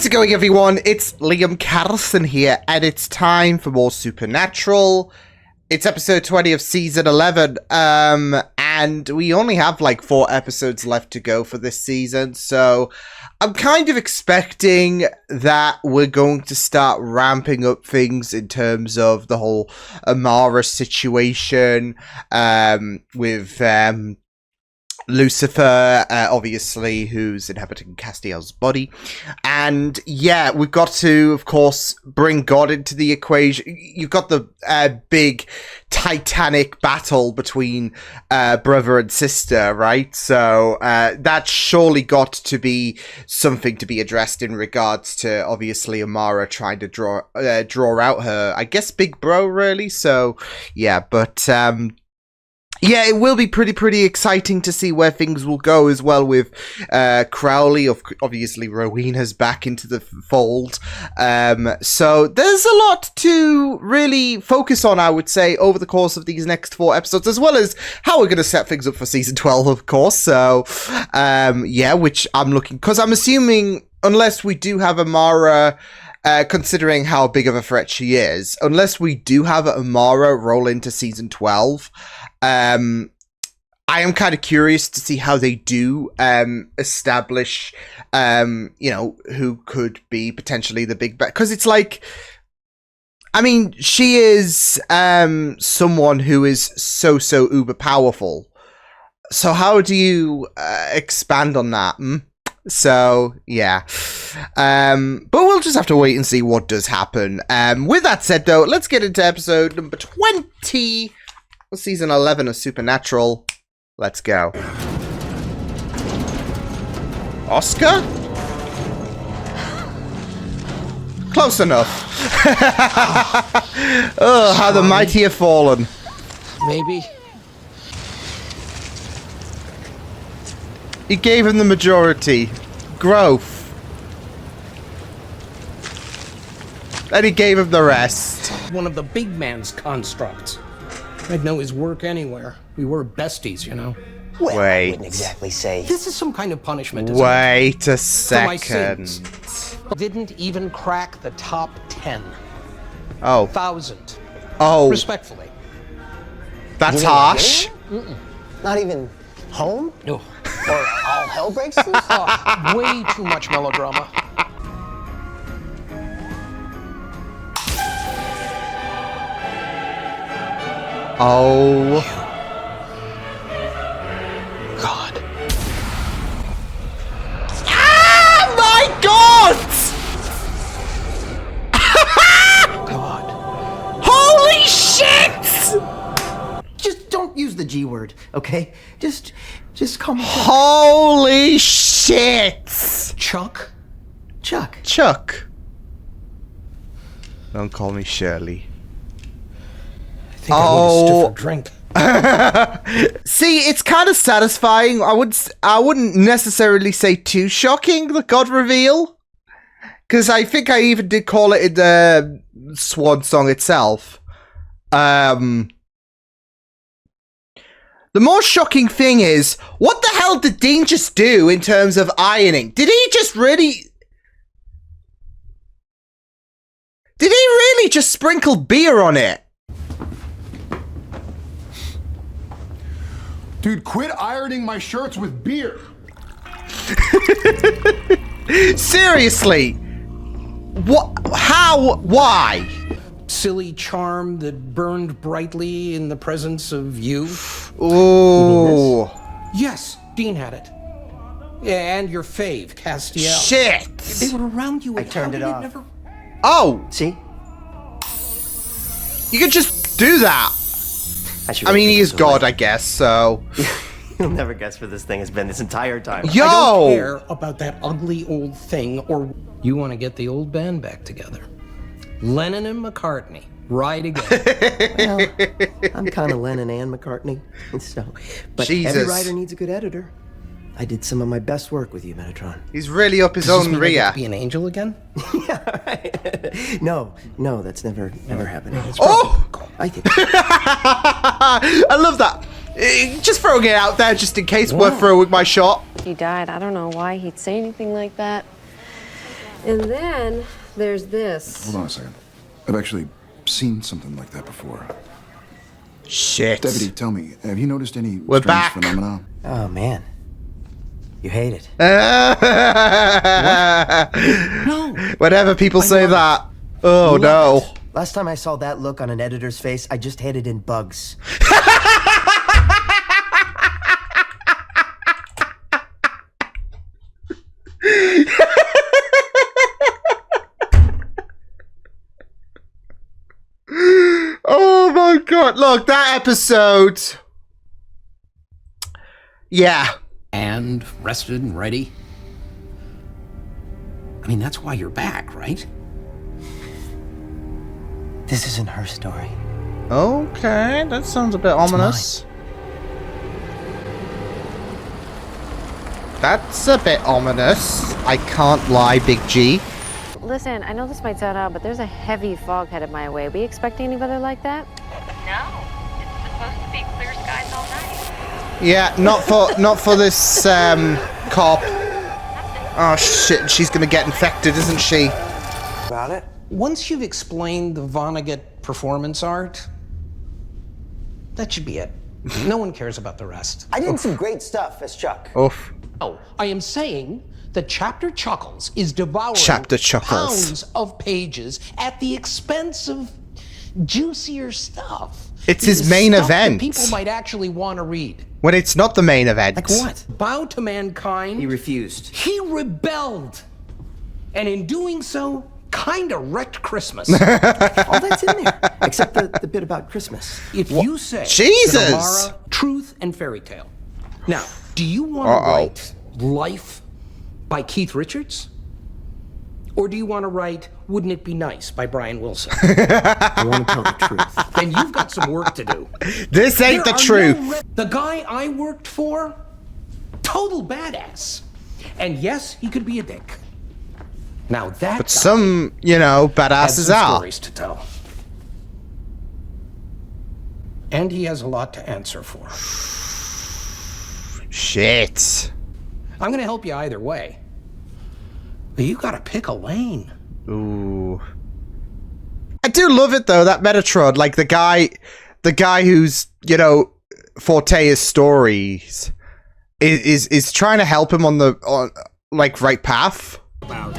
How's it going, everyone? It's Liam Carlson here, and it's time for more Supernatural. It's episode 20 of season 11, and we only have like 4 episodes left to go for this season, so I'm kind of expecting that we're going to start ramping up things in terms of the whole Amara situation, with Lucifer, obviously, who's inhabiting Castiel's body. And yeah, we've got to, of course, bring God into the equation. You've got the big titanic battle between brother and sister, right? So that's surely got to be something to be addressed in regards to, obviously, Amara trying to draw out her, I guess, big bro, really. So yeah, but yeah, it will be pretty exciting to see where things will go as well with Crowley. Obviously, Rowena's back into the fold. So there's a lot to really focus on, I would say, over the course of these next 4 episodes, as well as how we're going to set things up for season 12, of course. So, yeah, which I'm looking... Because I'm assuming, unless we do have Amara... considering how big of a threat she is, unless we do have Amara roll into season 12, I am kind of curious to see how they do establish, you know, who could be potentially the big bad. Because it's like, I mean, she is someone who is so uber powerful. So how do you expand on that? So, yeah. But we'll just have to wait and see what does happen. With that said, though, let's get into episode number 20 of season 11 of Supernatural. Let's go. Oscar? Close enough. Oh, how the mighty have fallen. Maybe. He gave him the majority. Growth. Then he gave him the rest. One of the big man's constructs. I'd know his work anywhere. We were besties, you know. Well, Wait. I wouldn't exactly say. This is some kind of punishment, isn't Wait a it? For my second. sins. Didn't even crack the top 10. Oh. 1,000. Oh. Respectfully. That's harsh. Not even home? No. Or all hell breaks loose? Oh, way too much melodrama. Oh. God. Ah, my God! God. Holy shit! Just don't use the G word, okay? Just call me Chuck. Holy shit! Chuck? Chuck. Chuck. Don't call me Shurley. I think I need a stiffer drink. See, it's kind of satisfying. I wouldn't necessarily say too shocking, the God reveal. Because I think I even did call it in the Swan song itself. The more shocking thing is, what the hell did Dean just do in terms of ironing? Did he really just sprinkle beer on it? Dude, quit ironing my shirts with beer. Seriously? What? How? Why? Silly charm that burned brightly in the presence of you. Ooh. Yes, Dean had it. Yeah, and your fave, Castiel. Shit. They were around you. I turned it off. Never... Oh, See? you could just do that. I mean, he is God, I guess, so... You'll never guess where this thing has been this entire time. Yo! I don't care about that ugly old thing, or you want to get the old band back together. Lennon and McCartney, right again. Well, I'm kind of Lennon and McCartney, so... But Jesus. every writer needs a good editor. I did some of my best work with you, Metatron. He's really up his Does this own mean I get rear. to be an angel again? Yeah, right. No, that's never happened. Oh! I did. I love that. Just throwing it out there just in case we're throwing my shot. He died. I don't know why he'd say anything like that. And then there's this. Hold on a second. I've actually seen something like that before. Shit. Deputy, tell me, have you noticed any We're strange back. phenomena? Oh, man. You hate it. No. Whenever people say that. Oh no. Last time I saw that look on an editor's face, I just hated in bugs. Oh my god. Look, that episode. Yeah. And rested and ready. I mean, that's why you're back, right? This isn't her story. Okay, that sounds a bit ominous. That's a bit ominous. I can't lie, Big G. Listen, I know this might sound odd, but there's a heavy fog headed my way. Are we expecting any weather like that? No, it's supposed to be clear skies all night. Yeah, not for this cop. Oh shit, she's gonna get infected, isn't she? About it? Once you've explained the Vonnegut performance art, that should be it. No one cares about the rest. I did some great stuff as Chuck. Oof. Oh, I am saying that Chapter Chuckles is devouring Chapter Chuckles. pounds of pages at the expense of juicier stuff. It's his main Stuff that event. people might actually want to read. When it's not the main event. Like what? Bow to Mankind. He refused. He rebelled. And in doing so, kinda wrecked Christmas. All that's in there, except the bit about Christmas. If you say Jesus! that Amara, truth and fairy tale. Now, do you want to write Life by Keith Richards? Or do you want to write Wouldn't It Be Nice by Brian Wilson? I want to tell the truth. Then you've got some work to do. This ain't the There are truth. no the guy I worked for, total badass. And yes, he could be a dick. Now that But guy some, you know, had badasses some are. stories to tell. And he has a lot to answer for. Shit. I'm going to help you either way. But you got to pick a lane. Ooh. I do love it though, that Metatron, like the guy who's, you know, forte his stories is trying to help him on the right path. About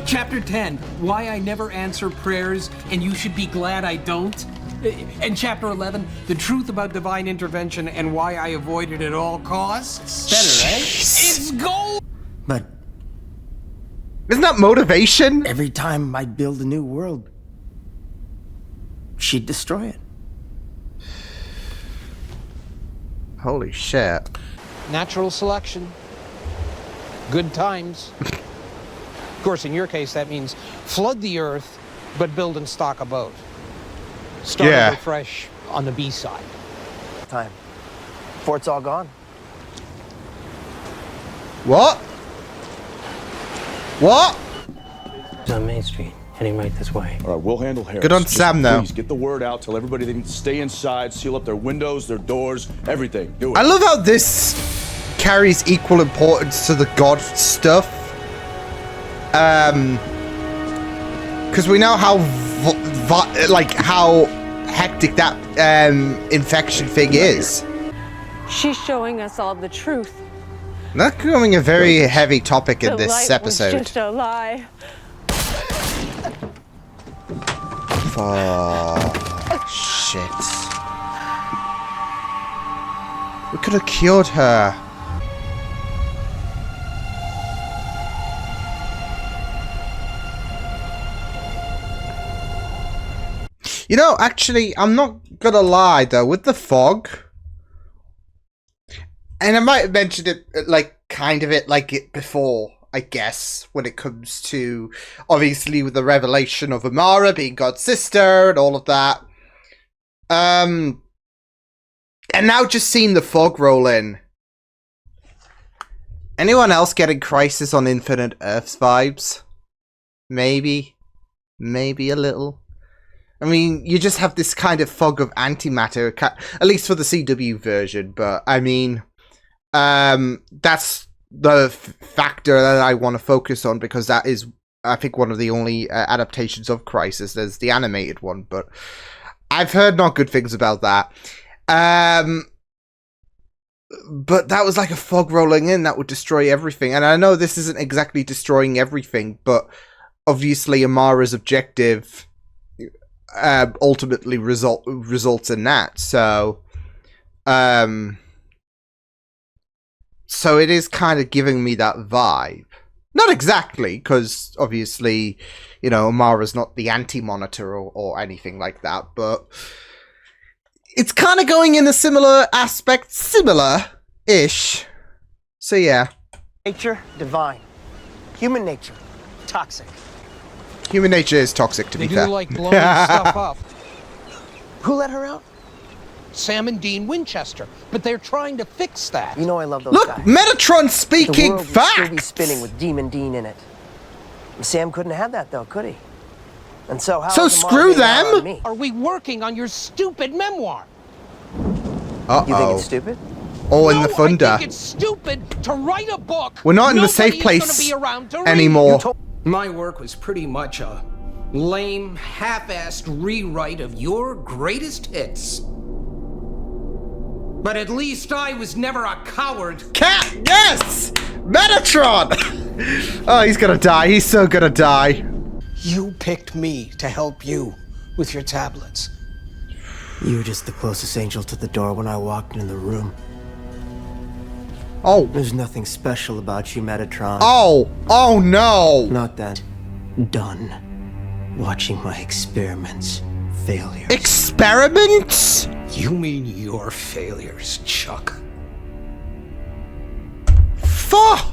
Chapter 10, Why I Never Answer Prayers and You Should Be Glad I Don't. And Chapter 11, The Truth About Divine Intervention and Why I Avoid It at All Costs. Better, eh? It's gold! But Isn't that motivation? every time I'd build a new world, she'd destroy it. Holy shit. Natural selection. Good times. Of course, in your case, that means flood the earth, but build and stock a boat. Start Yeah. over fresh on the B side. Time. Before it's all gone. What? What? It's on Main Street, heading right this way. All right, we'll handle Harris. Good on Just Sam, though. Please get the word out. Tell everybody they need to stay inside, seal up their windows, their doors, everything. Do it. I love how this carries equal importance to the god stuff. Because we know how how hectic that infection thing is. She's showing us all the truth. That's becoming a very heavy topic in The this light episode. was just a lie. Oh, shit. We could have cured her. You know, actually, I'm not gonna lie though, with the fog, and I might have mentioned it like it before, I guess, when it comes to obviously with the revelation of Amara being God's sister and all of that. And now just seeing the fog roll in. Anyone else getting Crisis on Infinite Earths vibes? Maybe a little. I mean, you just have this kind of fog of antimatter, at least for the CW version, but I mean, that's the factor that I want to focus on because that is I think one of the only adaptations of Crisis. There's the animated one, but I've heard not good things about that. But that was like a fog rolling in that would destroy everything. And I know this isn't exactly destroying everything, but obviously Amara's objective ultimately results in that. So it is kind of giving me that vibe. Not exactly, because obviously, you know, Amara's not the anti-monitor or anything like that, but it's kind of going in a similar aspect, similar-ish. So yeah. Nature, divine. Human nature, toxic. Human nature is toxic, to be They fair. do like blowing stuff up. Who let her out? Sam and Dean Winchester, but they're trying to fix that. You know I love those Look, guys. Metatron The speaking world would still be facts! spinning with Demon Dean in it. Sam couldn't have that though, could he? And so how So is Amara screw being out them? on me? Are we working on your stupid memoir? You think it's stupid? Oh, in the No, thunder. I think it's stupid to write a book. We're not in the safe Nobody's place gonna be around to read. anymore. My work was pretty much a lame, half-assed rewrite of your greatest hits. But at least I was never a coward. Cat, yes! Metatron! Oh, he's gonna die. He's so gonna die. You picked me to help you with your tablets. You were just the closest angel to the door when I walked into the room. Oh. There's nothing special about you, Metatron. Oh. Oh, no. Not that. Done. Watching my experiments. Failures. Experiments? You mean your failures, Chuck? Fuck!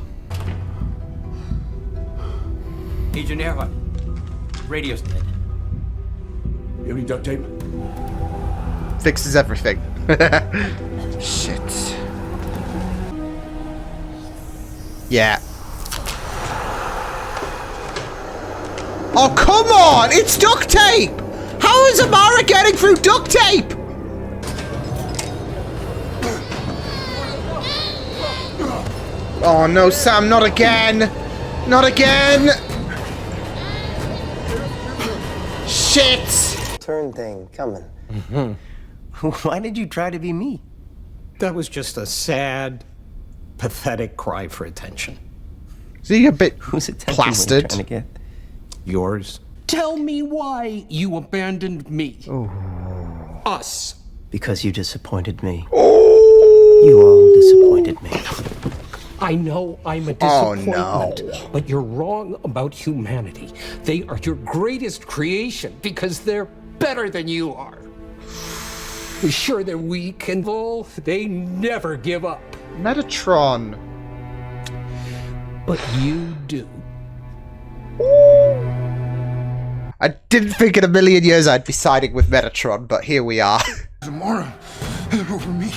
Agent Earhart, radio's dead. You have any duct tape? Fixes everything. Shit. Yeah. Oh, come on! It's duct tape! How is Amara getting through duct tape? Oh no, Sam, not again! Not again! Shit! Turn thing coming. Why did you try to be me? That was just a sad, pathetic cry for attention. Is he a bit Who's attention plastered? trying to get? Yours. Tell me why you abandoned me. Us. Because you disappointed me. You all disappointed me. I know I'm a Oh, disappointment, no. but you're wrong about humanity. They are your greatest creation because they're better than you are. Sure, they're weak and all. They never give up. Metatron. But you do. I didn't think in a million years I'd be siding with Metatron, but here we are. Tomorrow, over me,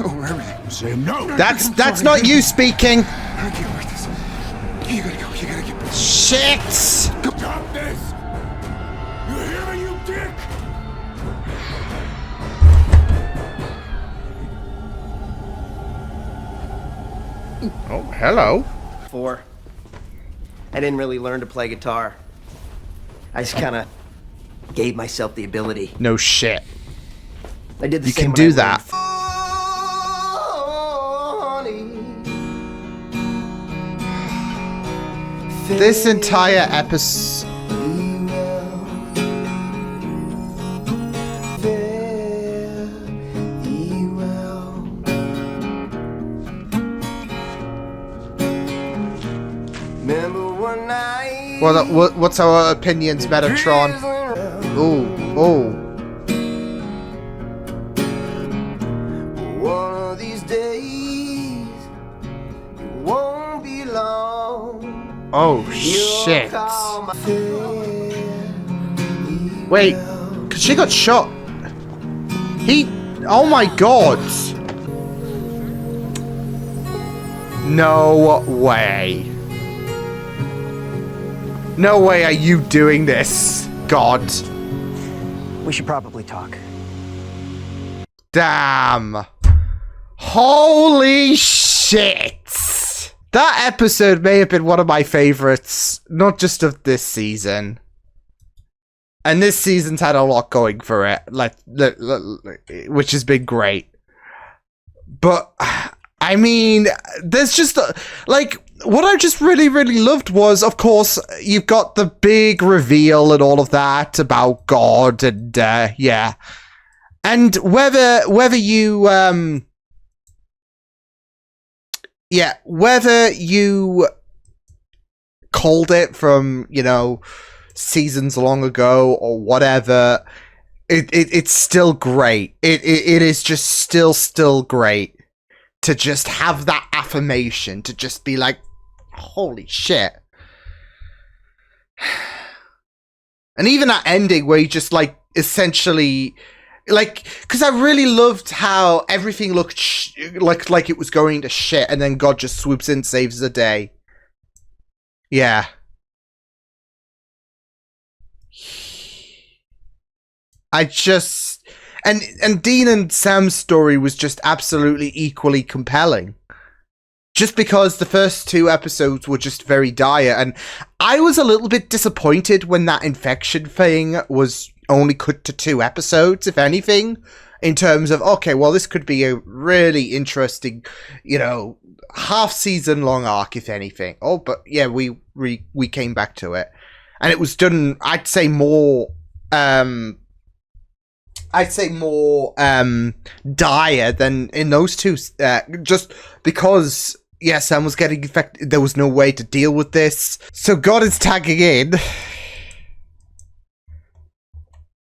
over everything. Sam, no! That's not you speaking. I can't wait this. You gotta go. You gotta get. Shit! Stop this! You hear me, you dick? Oh, hello. 4. I didn't really learn to play guitar. I just kind of gave myself the ability. No shit. I did the You same can when do I that. This entire episode. Well, what's our opinions, Metatron? Ooh, ooh. One of these days, it won't be long. Oh shit. Wait, cause she got shot. Oh my god. No way. No way are you doing this, God. We should probably talk. Damn. Holy shit. That episode may have been one of my favorites, not just of this season. And this season's had a lot going for it, which has been great. But, I mean, there's just, what I just really, really loved was, of course, you've got the big reveal and all of that about God, and, yeah. And whether you, whether you called it from, seasons long ago or whatever, it's still great. It is just still great to just have that affirmation, to just be like, holy shit. And even that ending where you just essentially, because I really loved how everything looked like it was going to shit, and then God just swoops in, saves the day. Yeah. And Dean and Sam's story was just absolutely equally compelling. Just because the first 2 episodes were just very dire, and I was a little bit disappointed when that infection thing was only cut to 2 episodes, if anything, in terms of, okay, well, this could be a really interesting, half-season long arc, if anything. Oh, but yeah, we came back to it. And it was done, I'd say more dire than in those 2, just because, yeah, Sam was getting infected. There was no way to deal with this. So God is tagging in.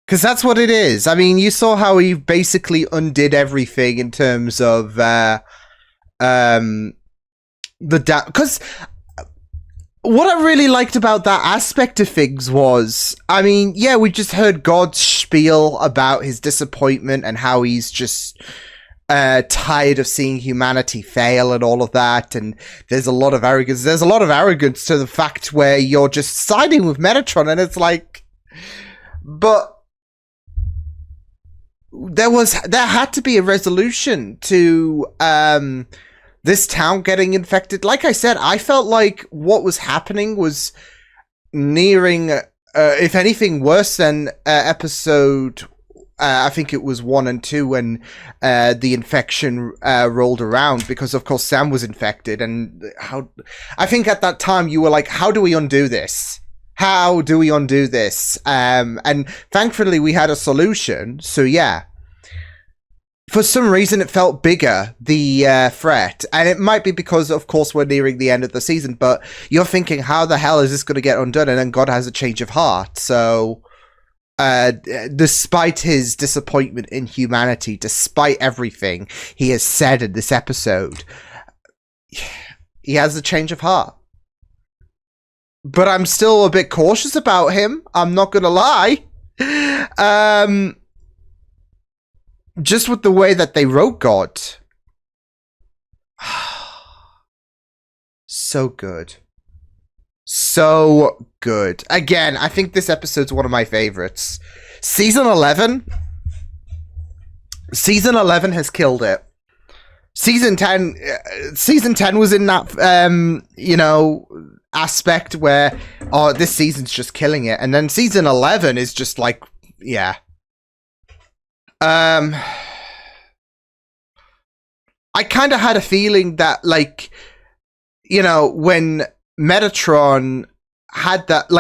Because that's what it is. I mean, you saw how he basically undid everything in terms of, because what I really liked about that aspect of things was, I mean, yeah, we just heard God's spiel about his disappointment and how he's just tired of seeing humanity fail and all of that, and there's a lot of arrogance. There's a lot of arrogance to the fact where you're just siding with Metatron, and it's like, but there had to be a resolution to this town getting infected. Like I said, I felt like what was happening was nearing, if anything, worse than episode, I think it was 1 and 2 when the infection rolled around, because of course Sam was infected, and I think at that time you were like, how do we undo this? How do we undo this? And thankfully we had a solution, so yeah. For some reason, it felt bigger, the threat. And it might be because, of course, we're nearing the end of the season, but you're thinking, how the hell is this going to get undone? And then God has a change of heart. So, despite his disappointment in humanity, despite everything he has said in this episode, he has a change of heart. But I'm still a bit cautious about him. I'm not going to lie. Just with the way that they wrote God. So good. So good. Again, I think this episode's one of my favorites. Season 11 has killed it. Season 10 was in that, aspect where, oh, this season's just killing it. And then season 11 is just like, yeah. I kind of had a feeling that, when Metatron had that,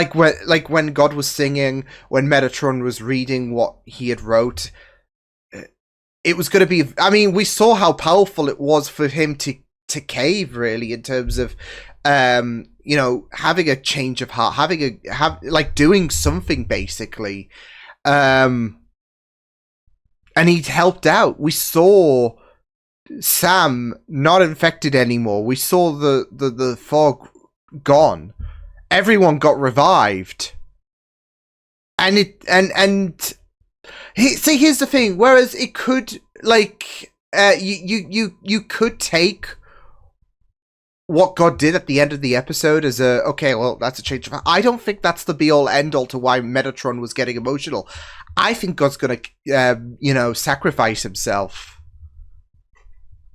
when God was singing, when Metatron was reading what he had wrote, it was going to be, I mean, we saw how powerful it was for him to cave, really, in terms of, having a change of heart, doing something, basically. And he helped out. We saw Sam not infected anymore. We saw the fog gone. Everyone got revived. And here's the thing. Whereas it could, you could take what God did at the end of the episode as okay, well, that's a change of heart. I don't think that's the be-all, end-all to why Metatron was getting emotional. I think God's gonna, sacrifice himself.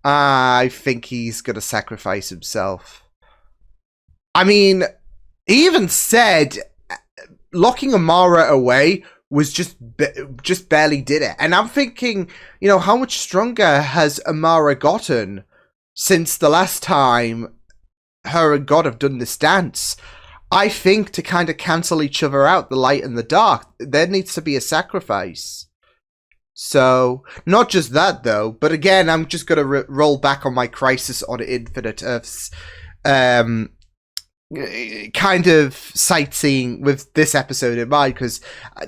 I think he's gonna sacrifice himself. I mean, he even said locking Amara away was just barely did it. And I'm thinking, you know, how much stronger has Amara gotten since the last time her and God have done this dance? I think to kind of cancel each other out, the light and the dark, there needs to be a sacrifice. So, not just that though, but again, I'm just going to roll back on my Crisis on Infinite Earths kind of sightseeing with this episode in mind, because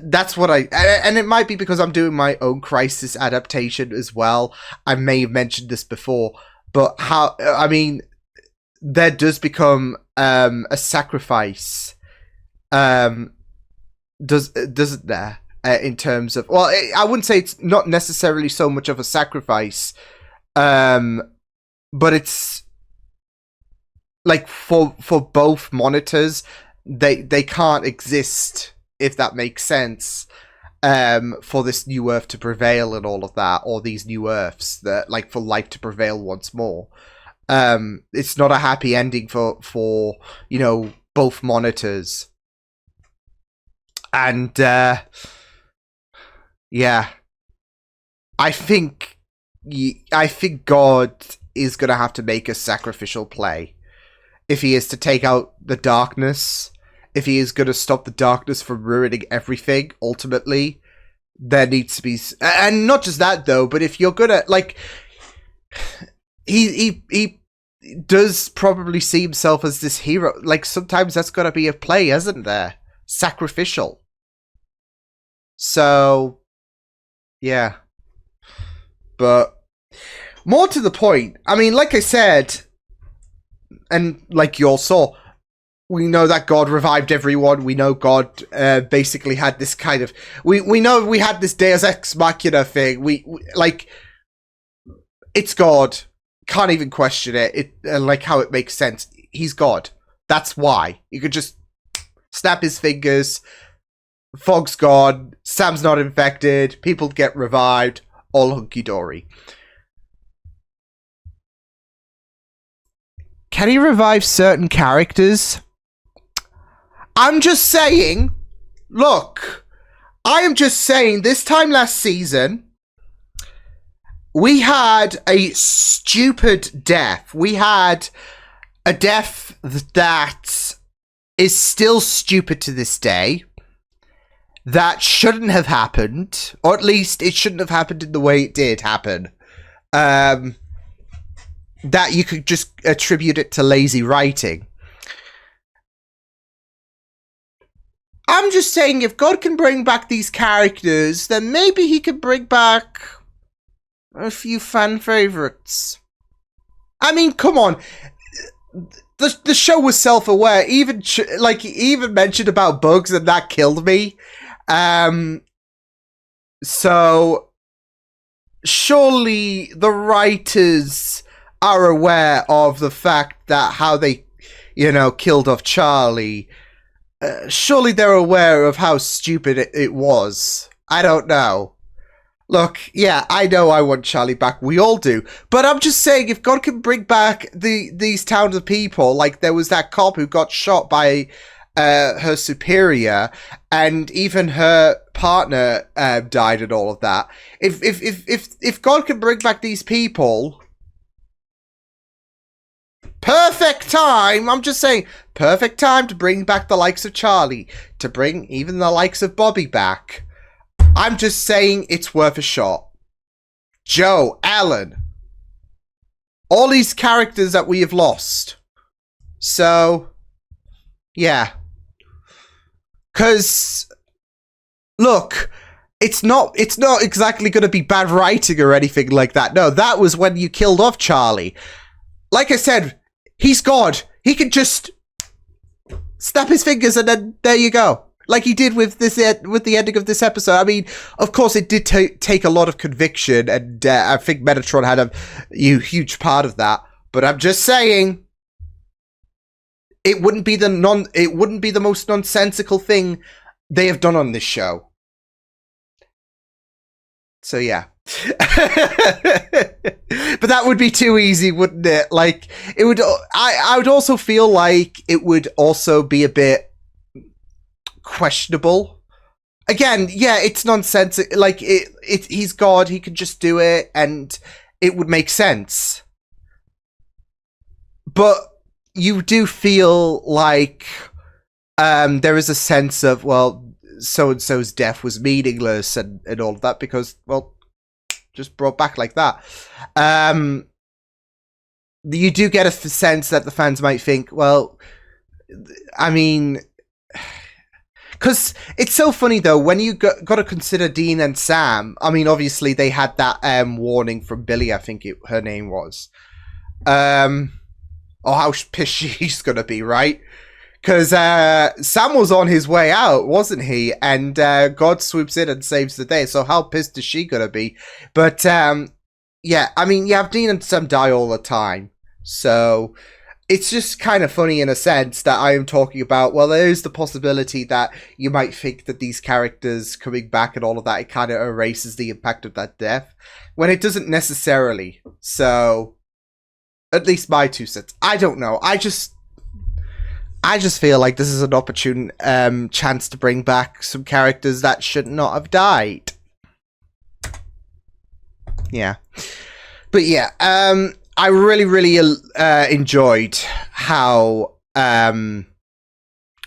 that's what and it might be because I'm doing my own Crisis adaptation as well. I may have mentioned this before, but there does become a sacrifice, doesn't there? In terms of, well, I wouldn't say it's not necessarily so much of a sacrifice, but it's like for both monitors, they can't exist, if that makes sense, for this new Earth to prevail and all of that, or these new Earths that, like, for life to prevail once more. It's not a happy ending for you know, both monitors. And yeah, I think God is gonna have to make a sacrificial play if he is to take out the darkness. If he is gonna stop the darkness from ruining everything, ultimately, there needs to be, and not just that though, but if you're gonna, like, he does probably see himself as this hero. Like, sometimes that's gotta be a play, isn't there? Sacrificial. So yeah, but more to the point, I mean, like I said, and like you all saw, we know that God revived everyone. We know God basically had this kind of, we know we had this Deus Ex Machina thing. We like, it's God, can't even question it. Like how it makes sense. He's God. That's why you could just snap his fingers. Fog's gone, Sam's not infected, people get revived, all hunky-dory. Can he revive certain characters? I'm just saying, look, I am just saying, this time last season, we had a stupid death. We had a death that is still stupid to this day. That shouldn't have happened, or at least it shouldn't have happened in the way it did happen. That you could just attribute it to lazy writing. I'm just saying, if God can bring back these characters, then maybe he could bring back a few fan favorites. I mean, come on. The show was self-aware. Even mentioned about bugs, and that killed me. So surely the writers are aware of the fact that how they, you know, killed off Charlie. Surely they're aware of how stupid it was. I don't know. Look, yeah, I know I want Charlie back. We all do. But I'm just saying, if God can bring back these towns of people, like there was that cop who got shot by her superior, and even her partner died and all of that. If God can bring back these people, perfect time. I'm just saying, perfect time to bring back the likes of Charlie, to bring even the likes of Bobby back. I'm just saying it's worth a shot. Joe, Alan, all these characters that we have lost. So, yeah. Because, look, it's not exactly going to be bad writing or anything like that. No, that was when you killed off Charlie. Like I said, he's God. He can just snap his fingers and then there you go. Like he did with the ending of this episode. I mean, of course, it did take a lot of conviction, and I think Metatron had a huge part of that. But I'm just saying, it wouldn't be the most nonsensical thing they have done on this show. So yeah. But that would be too easy, wouldn't it? Like, it would. I would also feel like it would also be a bit questionable. Again, yeah, it's nonsense. Like, he's God. He could just do it, and it would make sense. But you do feel like there is a sense of, well, so-and-so's death was meaningless and all of that because, well, just brought back like that. You do get a sense that the fans might think, well, I mean, because it's so funny though when you got to consider Dean and Sam. I mean, obviously they had that warning from Billy, I think her name was. Oh, how pissed she's gonna be, right? Because Sam was on his way out, wasn't he? And God swoops in and saves the day. So how pissed is she gonna be? But yeah, I mean, you have Dean and Sam die all the time. So it's just kind of funny in a sense that I am talking about, well, there is the possibility that you might think that these characters coming back and all of that, it kind of erases the impact of that death, when it doesn't necessarily. So, at least my 2 cents. I don't know. I just feel like this is an opportune chance to bring back some characters that should not have died. Yeah. But yeah, I really, really enjoyed how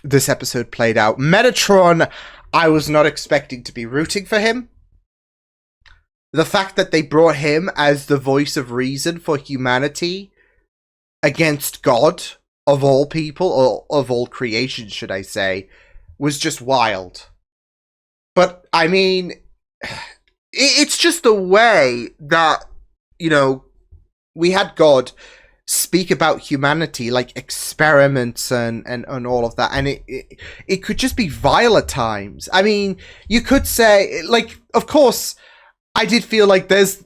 this episode played out. Metatron, I was not expecting to be rooting for him. The fact that they brought him as the voice of reason for humanity against God, of all people, or of all creation, should I say, was just wild. But, I mean, it's just the way that, you know, we had God speak about humanity, like experiments and all of that, and it could just be vile at times. I mean, you could say, like, of course, I did feel like there's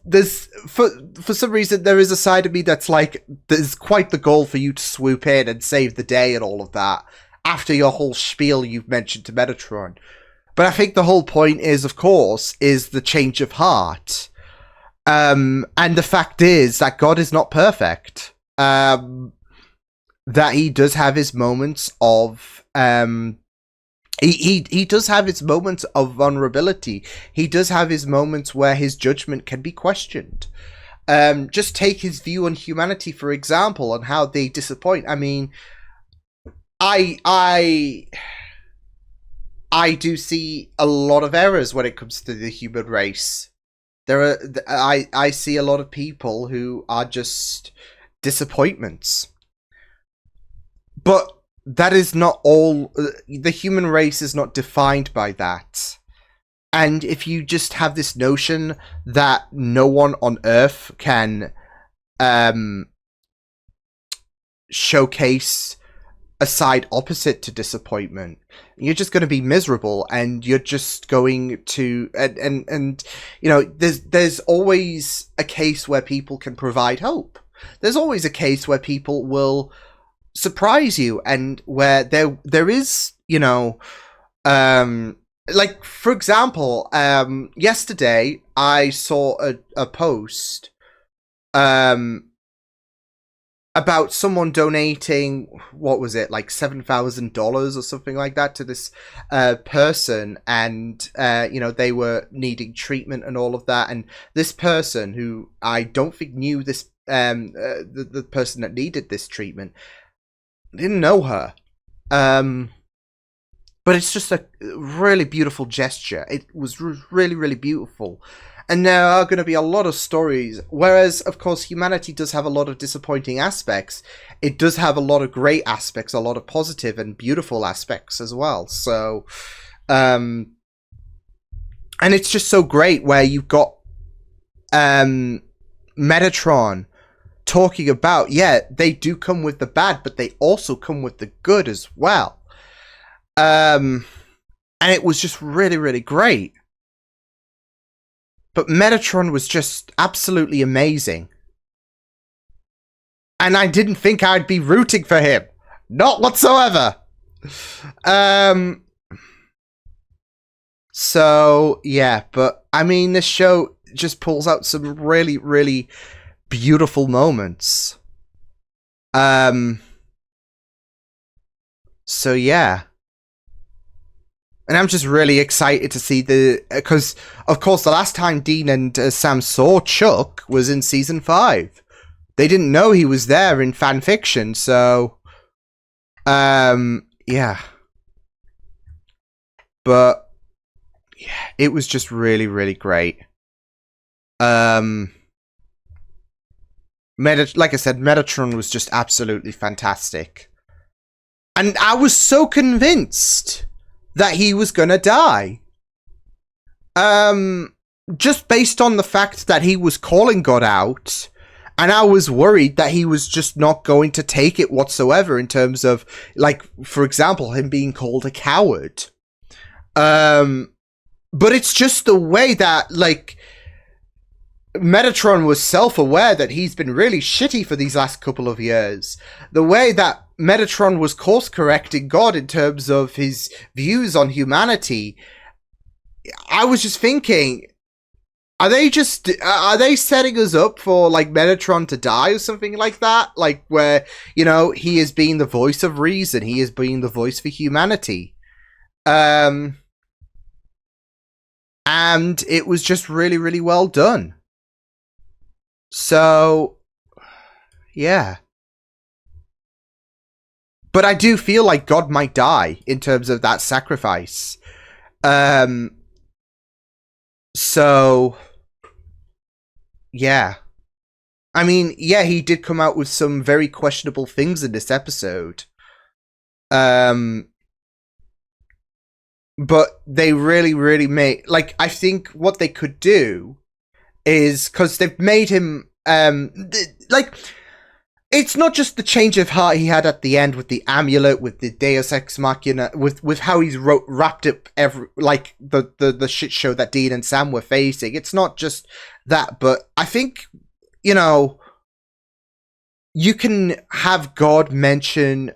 for some reason there is a side of me that's like, there's quite the goal for you to swoop in and save the day and all of that after your whole spiel you've mentioned to Metatron. But I think the whole point is, of course, is the change of heart. And the fact is that God is not perfect. That he does have his moments of he does have his moments of vulnerability. He does have his moments where his judgment can be questioned. Just take his view on humanity, for example, on how they disappoint. I mean, I do see a lot of errors when it comes to the human race. I see a lot of people who are just disappointments. But that is not all. The human race is not defined by that. And if you just have this notion that no one on Earth can showcase a side opposite to disappointment, you're just going to be miserable, and you're just going to and you know, there's always a case where people can provide hope. There's always a case where people will surprise you, and where there is, you know, like, for example, yesterday I saw a post about someone donating, what was it, like $7,000 or something like that to this person, and you know, they were needing treatment and all of that, and this person, who I don't think knew this the person that needed this treatment, didn't know her, but it's just a really beautiful gesture. It was really, really beautiful. And there are going to be a lot of stories, whereas, of course, humanity does have a lot of disappointing aspects. It does have a lot of great aspects, a lot of positive and beautiful aspects as well. So, and it's just so great where you've got Metatron talking about, yeah, they do come with the bad, but they also come with the good as well. And it was just really, really great. But Metatron was just absolutely amazing. And I didn't think I'd be rooting for him. Not whatsoever. So, yeah. But, I mean, this show just pulls out some really, really beautiful moments. So yeah. And I'm just really excited to see because of course the last time Dean and Sam saw Chuck was in season 5. They didn't know he was there in fan fiction, so yeah. But yeah, it was just really, really great. Like I said, Metatron was just absolutely fantastic. And I was so convinced that he was gonna die. Just based on the fact that he was calling God out, and I was worried that he was just not going to take it whatsoever in terms of, like, for example, him being called a coward. But it's just the way that, like, Metatron was self-aware that he's been really shitty for these last couple of years. The way that Metatron was course-correcting God in terms of his views on humanity, I was just thinking, are they setting us up for, like, Metatron to die or something like that? Like, where, you know, he is being the voice of reason, he is being the voice for humanity. And it was just really, really well done. So, yeah. But I do feel like God might die in terms of that sacrifice. So, yeah. I mean, yeah, he did come out with some very questionable things in this episode. But they really, really made... Like, I think what they could do is... Because they've made him... like... It's not just the change of heart he had at the end with the amulet, with the Deus Ex Machina, with how he's wrapped up the shit show that Dean and Sam were facing. It's not just that, but I think, you know, you can have God mention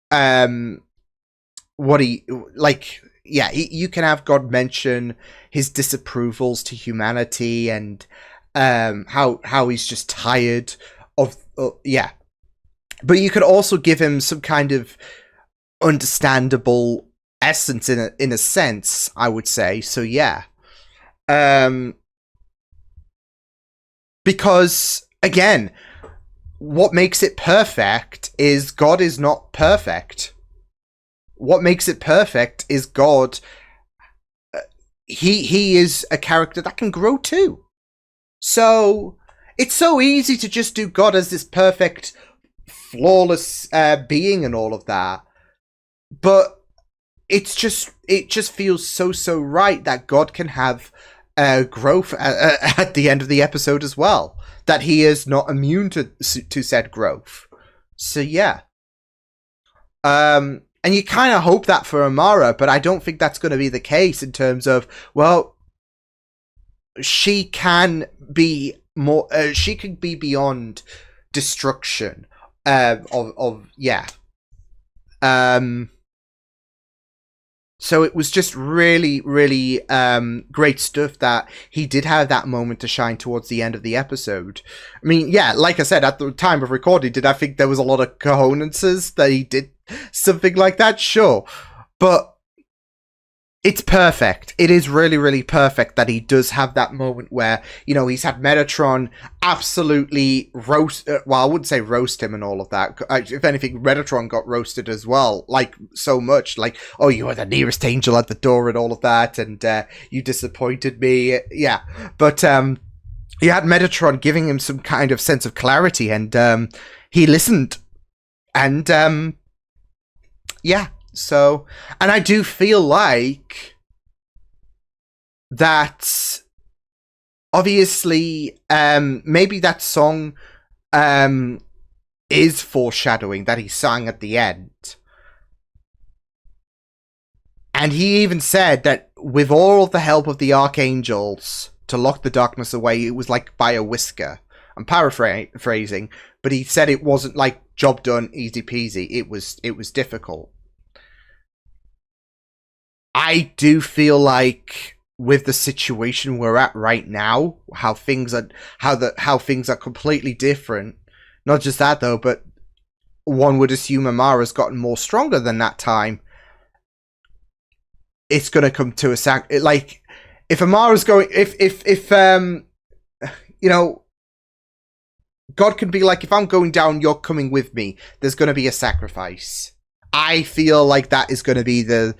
what he, like, yeah, you can have God mention his disapprovals to humanity and how he's just tired of, yeah. But you could also give him some kind of understandable essence in a sense, I would say. So yeah. Because again, what makes it perfect is God is not perfect. What makes it perfect is God. He is a character that can grow too. So it's so easy to just do God as this perfect, flawless being and all of that. But it just feels so right that God can have growth at the end of the episode as well. That he is not immune to said growth. So yeah. And you kind of hope that for Amara, but I don't think that's going to be the case in terms of, well, she can be more, she can be beyond destruction yeah. So it was just really, really great stuff that he did have that moment to shine towards the end of the episode. I mean, yeah, like I said, at the time of recording, did I think there was a lot of cojones that he did something like that? Sure. But it's perfect. It is really, really perfect that he does have that moment where, you know, he's had Metatron absolutely roast... well, I wouldn't say roast him and all of that. If anything, Metatron got roasted as well. Like, so much. Like, oh, you were the nearest angel at the door and all of that, and you disappointed me. Yeah. But he had Metatron giving him some kind of sense of clarity, and he listened. And, yeah. So, and I do feel like that obviously maybe that song is foreshadowing that he sang at the end. And he even said that with all of the help of the archangels to lock the darkness away, it was like by a whisker. I'm paraphrasing, but he said it wasn't like job done, easy peasy. It was difficult. I do feel like with the situation we're at right now, how things are completely different. Not just that though, but one would assume Amara's gotten more stronger than that time. It's gonna come to a like, if Amara's going, if you know, God can be like, if I'm going down, you're coming with me. There's gonna be a sacrifice. I feel like that is gonna be the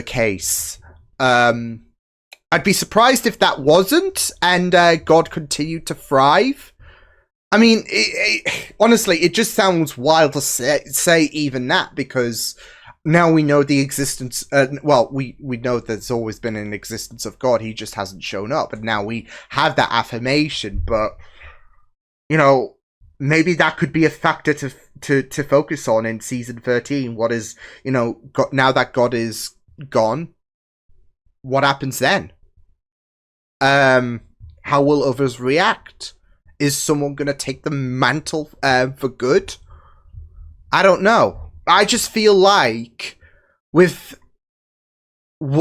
case. I'd be surprised if that wasn't, and God continued to thrive. I mean, honestly, it just sounds wild to say even that, because now we know the existence, well, we know there's always been an existence of God, he just hasn't shown up, and now we have that affirmation, but, you know, maybe that could be a factor to focus on in season 13. What is, you know, now that God is gone, what happens then? How will others react? Is someone going to take the mantle for good? I don't know. I just feel like with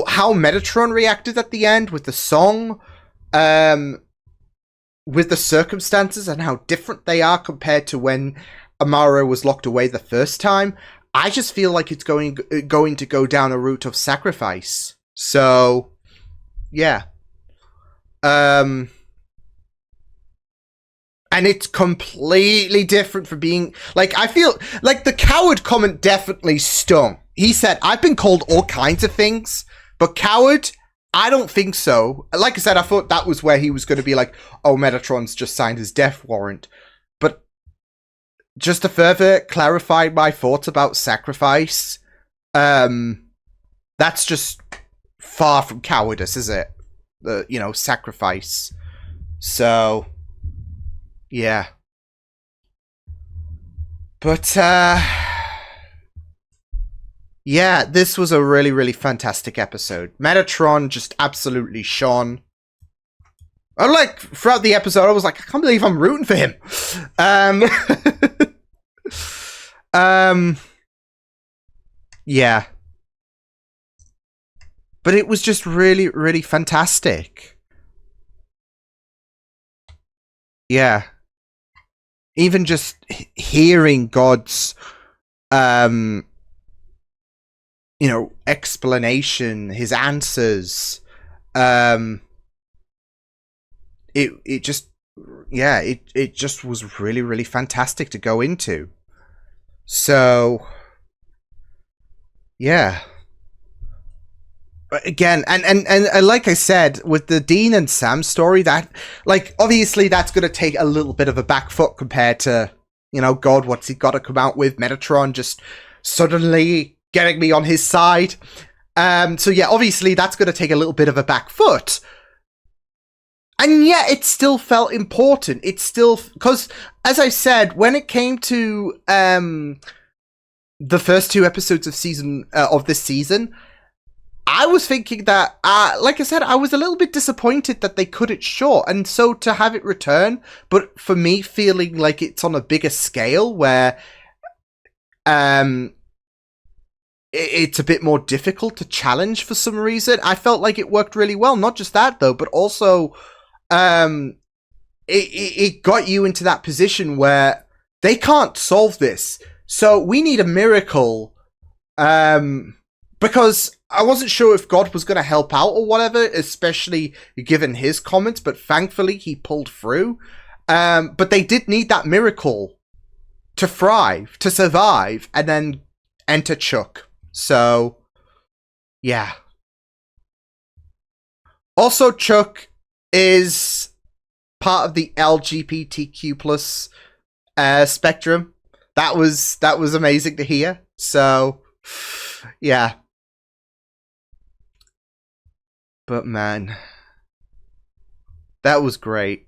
how Metatron reacted at the end, with the song, with the circumstances and how different they are compared to when Amara was locked away the first time, I just feel like it's going to go down a route of sacrifice. So, yeah. And it's completely different from being, like, I feel like the coward comment definitely stung. He said, I've been called all kinds of things, but coward, I don't think so. Like I said, I thought that was where he was going to be like, oh, Metatron's just signed his death warrant. But just to further clarify my thoughts about sacrifice, that's just far from cowardice, is it? You know, sacrifice. So, yeah. But, yeah, this was a really, really fantastic episode. Metatron just absolutely shone. I like, throughout the episode, I was like, I can't believe I'm rooting for him. Yeah. But it was just really, really fantastic. Yeah. Even just hearing God's, you know, explanation, his answers, it just, yeah, it just was really, really fantastic to go into. So, yeah. But again, and like I said, with the Dean and Sam story, that, like, obviously that's going to take a little bit of a back foot compared to, you know, God, what's he got to come out with? Metatron just suddenly getting me on his side. So yeah, obviously that's going to take a little bit of a back foot. And yet it still felt important. It's still, because, as I said, when it came to the first 2 episodes of this season, I was thinking that, like I said, I was a little bit disappointed that they cut it short. And so to have it return, but for me feeling like it's on a bigger scale where it's a bit more difficult to challenge for some reason, I felt like it worked really well. Not just that, though, but also it got you into that position where they can't solve this. So we need a miracle. Because I wasn't sure if God was going to help out or whatever, especially given his comments, but thankfully he pulled through. But they did need that miracle to thrive, to survive, and then enter Chuck. So, yeah. Also, Chuck is part of the LGBTQ plus spectrum. That was amazing to hear. So, yeah. But man, that was great.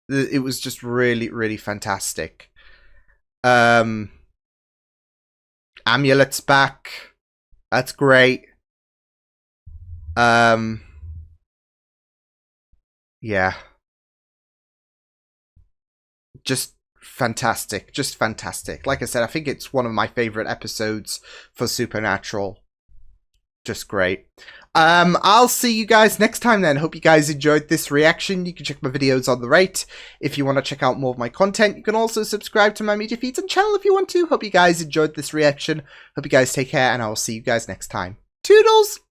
It was just really, really fantastic. Amulet's back. That's great. Yeah. Just fantastic. Just fantastic. Like I said, I think it's one of my favorite episodes for Supernatural. just great. I'll see you guys next time then. Hope you guys enjoyed this reaction. You can check my videos on the right if you want to check out more of my content. You can also subscribe to my media feeds and channel if you want to. Hope you guys enjoyed this reaction. Hope you guys take care, and I will see you guys next time. Toodles!